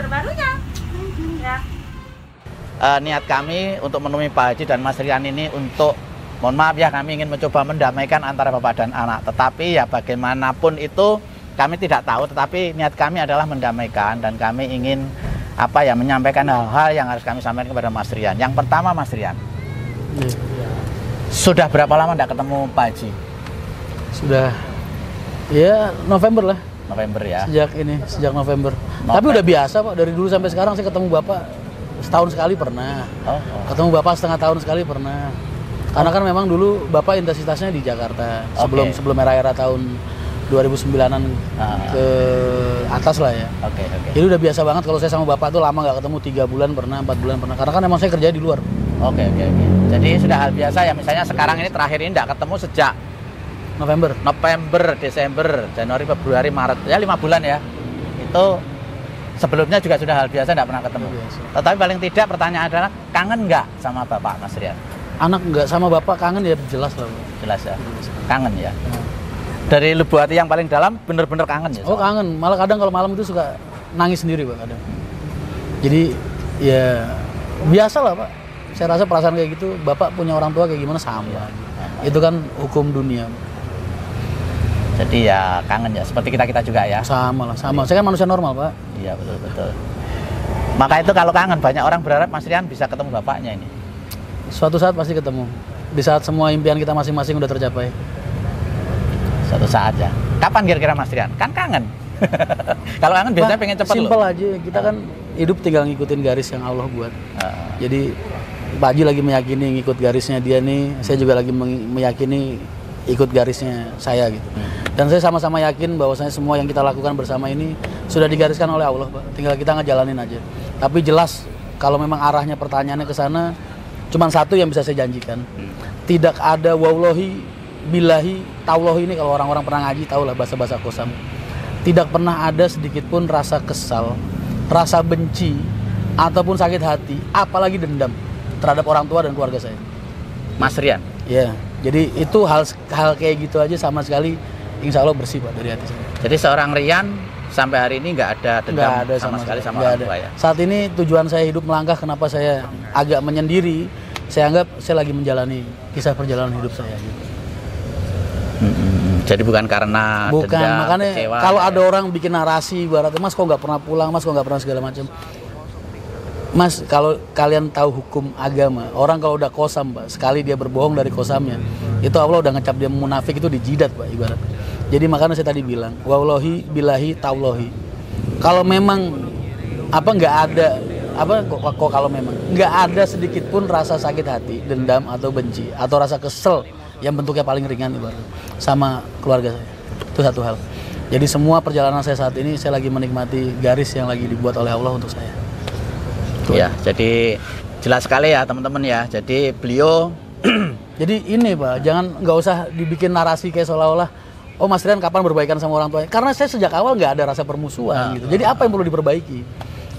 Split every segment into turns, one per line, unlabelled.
terbarunya. Ya.
Niat kami untuk menemui Pak Haji dan Mas Rian ini untuk, mohon maaf ya, kami ingin mencoba mendamaikan antara bapak dan anak. Tetapi ya bagaimanapun itu kami tidak tahu, tetapi niat kami adalah mendamaikan dan kami ingin menyampaikan hal-hal yang harus kami sampaikan kepada Mas Rian. Yang pertama, Mas Rian, sudah berapa lama tidak ketemu Pak Haji?
Sudah ya November lah.
November ya.
Sejak November. Tapi udah biasa Pak, dari dulu sampai sekarang saya ketemu Bapak setahun sekali pernah. Ketemu Bapak setengah tahun sekali pernah. Karena kan memang dulu Bapak intensitasnya di Jakarta sebelum era-era tahun 2009-an ke atas lah ya. Jadi udah biasa banget kalau saya sama Bapak tuh lama nggak ketemu, 3 bulan pernah, 4 bulan pernah. Karena kan emang saya kerja di luar.
Oke. Jadi sudah hal biasa ya, misalnya sekarang ini terakhir ini nggak ketemu sejak November, Desember, Januari, Februari, Maret, ya 5 bulan ya. Itu sebelumnya juga sudah hal biasa, tidak pernah ketemu. Tetapi paling tidak pertanyaan adalah, kangen nggak sama Bapak, Mas Rian?
Anak nggak sama Bapak kangen ya, jelas lah.
Jelas ya, kangen ya. Dari lubuk hati yang paling dalam, bener-bener kangen ya?
Oh kangen, malah kadang kalau malam itu suka nangis sendiri Pak kadang. Jadi ya biasa lah Pak. Saya rasa perasaan kayak gitu, Bapak punya orang tua kayak gimana sama. Itu kan hukum dunia.
Jadi ya kangen ya, seperti kita juga ya.
Sama. Saya kan manusia normal Pak.
Iya betul. Maka itu kalau kangen, banyak orang berharap Mas Rian bisa ketemu bapaknya ini.
Suatu saat pasti ketemu. Di saat semua impian kita masing-masing udah tercapai.
Suatu saat ya. Kapan kira-kira Mas Rian? Kan kangen. Kalau kangen biasanya pengen cepet loh.
Simpel aja, kita kan hidup tinggal ngikutin garis yang Allah buat. Jadi Pak Haji lagi meyakini ngikut garisnya dia nih, saya juga lagi meyakini ikut garisnya saya gitu. Dan saya sama-sama yakin bahwasanya semua yang kita lakukan bersama ini sudah digariskan oleh Allah, Pak. Tinggal kita ngejalanin aja. Tapi jelas kalau memang arahnya pertanyaannya ke sana, cuma satu yang bisa saya janjikan. Tidak ada wallahi, billahi, taullahi ini kalau orang-orang pernah ngaji tahu lah bahasa-bahasa kosam. Tidak pernah ada sedikit pun rasa kesal, rasa benci ataupun sakit hati, apalagi dendam terhadap orang tua dan keluarga saya.
Mas Rian?
Ya, jadi itu hal kayak gitu aja sama sekali insya Allah bersih Pak dari hati saya.
Jadi seorang Rian sampai hari ini nggak ada dendam sama sekali sama orang tua ya? Saat
ini tujuan saya hidup melangkah, kenapa saya agak menyendiri, saya anggap saya lagi menjalani kisah perjalanan hidup saya gitu.
Jadi bukan karena dendam,
makanya
kecewa,
kalau ada orang bikin narasi ibaratnya, Mas kok nggak pernah pulang, Mas kok nggak pernah segala macam. Mas, kalau kalian tahu hukum agama, orang kalau udah kosam Pak, sekali dia berbohong dari kosamnya, itu Allah udah ngecap dia munafik, itu dijidat Pak ibarat. Jadi makanya saya tadi bilang, wallahi, billahi, taullahi. Kalau memang nggak ada kalau memang nggak ada sedikit pun rasa sakit hati, dendam atau benci atau rasa kesel yang bentuknya paling ringan ibarat sama keluarga saya. Itu satu hal. Jadi semua perjalanan saya saat ini saya lagi menikmati garis yang lagi dibuat oleh Allah untuk saya.
Ya, jadi jelas sekali ya teman-teman ya. Jadi beliau
jadi ini Pak, nggak usah dibikin narasi kayak seolah-olah oh Mas Rian kapan berbaikan sama orang tua. Karena saya sejak awal nggak ada rasa permusuhan gitu. Jadi apa yang perlu diperbaiki?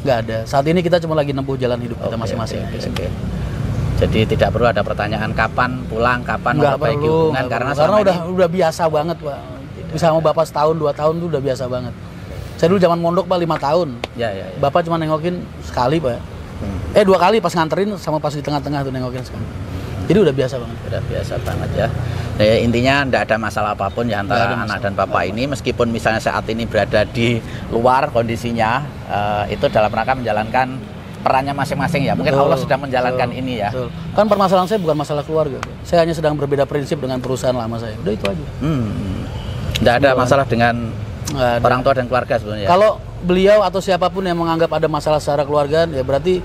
Nggak ada. Saat ini kita cuma lagi nempuh jalan hidup kita masing-masing.
Jadi tidak perlu ada pertanyaan kapan pulang, kapan memperbaiki hubungan karena
udah biasa banget Pak. Bisa sama Bapak setahun 2 tahun tuh udah biasa banget. Saya dulu zaman mondok Pak 5 tahun. Ya. Bapak cuma nengokin sekali Pak. 2 kali pas nganterin sama pas di tengah-tengah tuh nengokin sekali. Jadi udah biasa banget.
Udah biasa banget ya. Nah, intinya tidak ada masalah apapun ya antara anak dan bapak ini, meskipun misalnya saat ini berada di luar kondisinya, itu dalam rangka menjalankan perannya masing-masing ya. Mungkin Allah sedang menjalankan ini ya.
Kan permasalahan saya bukan masalah keluarga. Saya hanya sedang berbeda prinsip dengan perusahaan lama saya. Udah itu aja.
Tidak ada masalah dengan orang tua dan keluarga sebenarnya.
Kalau beliau atau siapapun yang menganggap ada masalah secara keluarga, ya berarti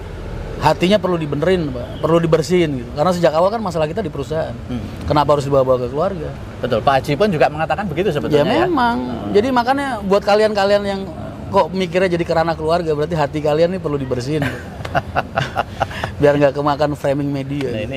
hatinya perlu dibenerin, Pak. Perlu dibersihin gitu. Karena sejak awal kan masalah kita di perusahaan. Kenapa harus dibawa-bawa ke keluarga?
Betul, Pak Haji pun juga mengatakan begitu sebetulnya.
Ya memang. Jadi makanya buat kalian-kalian yang kok mikirnya jadi kerana keluarga, berarti hati kalian ini perlu dibersihin. Biar nggak kemakan framing media.
Nah, ini